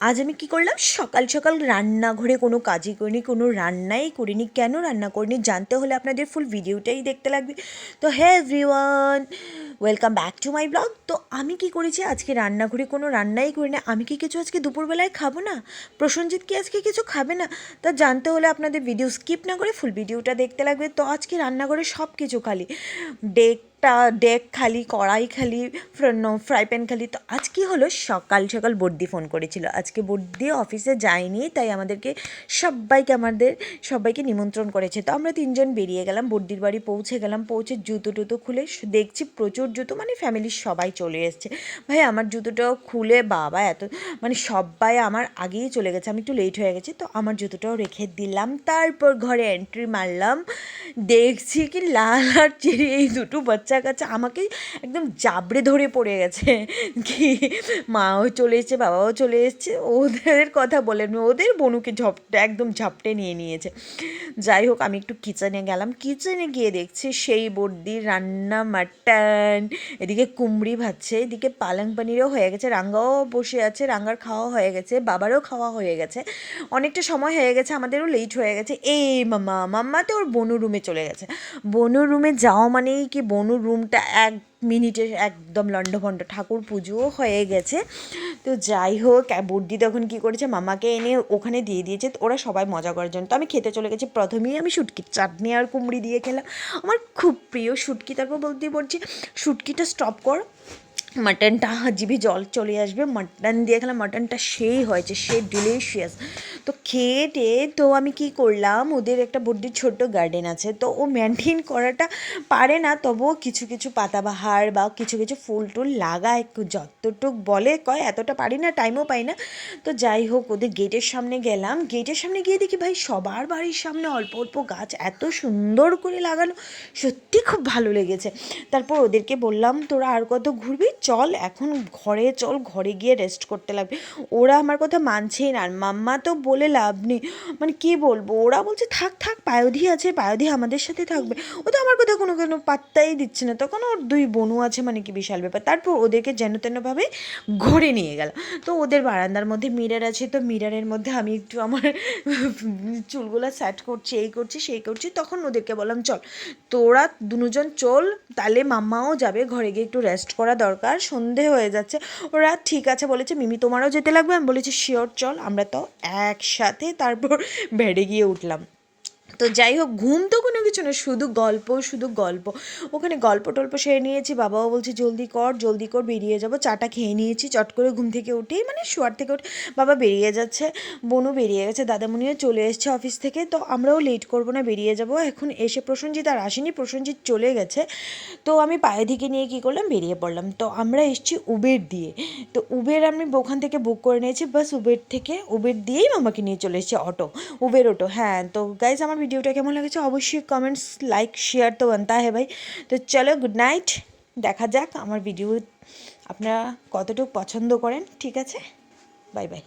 আজ আমি কি করলাম, সকাল সকাল রান্নাঘরে কোনো কাজই করিনি, কোনো রান্নাই করিনি। কেন রান্না করিনি জানতে হলে আপনাদের ফুল ভিডিওটাই দেখতে লাগবে। তো হ্যাঁ everyone, welcome back to my blog. তো আমি কি করেছি, আজকে রান্নাঘরে কোনো রান্নাই করি না। আমি কি কিছু আজকে দুপুরবেলায় খাবো না? প্রসেনজিৎ কি আজকে কিছু খাবে না? তা জানতে হলে আপনাদের ভিডিও স্কিপ না করে ফুল ভিডিওটা দেখতে লাগবে। তো আজকে রান্নাঘরে সব কিছু খালি, ডেক খালি, কড়াই খালি, ফ্রাই প্যান খালি। তো আজ কি হলো, সকাল সকাল বড়দি ফোন করেছিল। আজকে বড়দি অফিসে যায়নি, তাই আমাদের সবাইকে নিমন্ত্রণ করেছে। তো আমরা তিনজন বেরিয়ে গেলাম, বড়দির বাড়ি পৌঁছে গেলাম। পৌঁছে জুতো টুতো খুলে দেখছি প্রচুর জুতো, মানে ফ্যামিলির সবাই চলে এসছে। ভাই আমার জুতোটাও খুলে বাবা এত, মানে সবাই আমার আগেই চলে গেছে, আমি একটু লেট হয়ে গেছি, তো আমার জুতোটাও রেখে দিলাম। তারপর ঘরে এন্ট্রি মারলাম, দেখছি কি লাল আর চেরি এই দুটো বাচ্চা কাচ্চা আমাকে একদম জাবড়ে ধরে পড়ে গেছে। কি মাও চলে এসছে, বাবাও চলে এসছে, ওদের কথা বলেন, ওদের বনুকে একদম ঝাপটে নিয়ে নিয়েছে। যাই হোক, আমি একটু কিচেনে গেলাম, কিচেনে গিয়ে দেখছি সেই বড়দির রান্না মাটন, এদিকে কুমড়ি ভাজছে, এদিকে পালং পানিরও হয়ে গেছে, রাঙ্গাও বসে আছে, রাঙ্গার খাওয়া হয়ে গেছে, বাবারও খাওয়া হয়ে গেছে, অনেকটা সময় হয়ে গেছে, আমাদেরও লেট হয়ে গেছে। এই মাম্মা তো ওর বনুর রুমে চলে গেছে। বনুর রুমে যাওয়া মানেই কি, বনুর রুমটা এক মিনিটে একদম লণ্ডভণ্ড, ঠাকুর পুজোও হয়ে গেছে। তো যাই হোক, বড়দি তখন কী করেছে, মামাকে এনে ওখানে দিয়ে দিয়েছে, ওরা সবাই মজা করার জন্য। তো আমি খেতে চলে গেছি। প্রথমেই আমি শুটকির চাটনি আর কুমড়ি দিয়ে খেলাম, আমার খুব প্রিয় শুটকি। তারপর বলছি শুটকিটা স্টপ কর, মাটনটা জিভে জল চলে আসবে, মাটন দিয়ে খেলাম, মাটনটা সেই হয়েছে, সেই ডিলিশিয়াস। তো খেয়ে টেয়ে তো আমি কি করলাম, ওদের একটা বড়দির ছোট্ট গার্ডেন আছে, তো ও মেনটেন করাটা পারে না, তবুও কিছু কিছু পাতাবাহার বা কিছু কিছু ফুল টুল লাগায়, যতটুক বলে কয়, এতটা পারি না, টাইমও পাই না। তো যাই হোক, ওদের গেটের সামনে গেলাম, গেটের সামনে গিয়ে দেখি ভাই সবার বাড়ির সামনে অল্প অল্প গাছ এত সুন্দর করে লাগানো, সত্যি খুব ভালো লেগেছে। তারপর ওদেরকে বললাম, তোরা আর কত ঘুরবি, চল এখন ঘরে চল, ঘরে গিয়ে রেস্ট করতে লাগবে। ওরা আমার কথা মানছেই না, আর মাম্মা তো বলে লাভ নেই, মানে কী বলবো, ওরা বলছে থাক থাক, পায়োধি আছে, পায়োধি আমাদের সাথে থাকবে। ও তো আমার কথা কোনো পাত্তাই দিচ্ছে না, তখন ওর দুই বোনও আছে, মানে কি বিশাল ব্যাপার। তারপর ওদেরকে যেন তেনভাবে ঘরে নিয়ে গেল। তো ওদের বারান্দার মধ্যে মিরর আছে, তো মিররের মধ্যে আমি একটু আমার চুলগুলো সেট করছি, এই করছি সেই করছি। তখন ওদেরকে বললাম, চল তোরা দুজন চল, তাহলে মাম্মাও যাবে, ঘরে গিয়ে একটু রেস্ট করা দরকার, সন্ধে হয়ে যাচ্ছে। ওরা ঠিক আছে বলেছে, মিমি তোমারও যেতে লাগবে? আমি বলেছি শিওর, চল। আমরা তো একসাথে তারপর বেডে গিয়ে উঠলাম। তো যাই হোক, ঘুম তো কোনো কিছু না, শুধু গল্প শুধু গল্প। ওখানে গল্প টল্প সেরে নিয়েছি, বাবাও বলছে জলদি কর বেরিয়ে যাবো। চাটা খেয়ে নিয়েছি, চট করে ঘুম থেকে উঠেই, মানে শোয়ার থেকে উঠে বাবা বেরিয়ে যাচ্ছে, বোনও বেরিয়ে গেছে, দাদামণিও চলে এসছে অফিস থেকে। তো আমরাও লেট করবো না, বেরিয়ে যাবো। এখন এসে প্রসেনজিৎ আর আসেনি, প্রসেনজিৎ চলে গেছে। তো আমি পায়েদিকে নিয়ে কী করলাম, বেরিয়ে পড়লাম। তো আমরা এসেছি উবের দিয়ে, তো উবের আমি ওখান থেকে বুক করে নিয়েছি, বাস উবের দিয়েই মামাকে নিয়ে চলে এসেছি, উবের অটো। হ্যাঁ, তো গাইজ আমার ভিডিওটা কেমন লেগেছে অবশ্যই কমেন্টস, লাইক, শেয়ার তো বানতা হ্যাঁ ভাই। তো চলো, গুড নাইট। দেখা যাক আমার ভিডিও আপনারা কতটুকু পছন্দ করেন। ঠিক আছে, বাই বাই।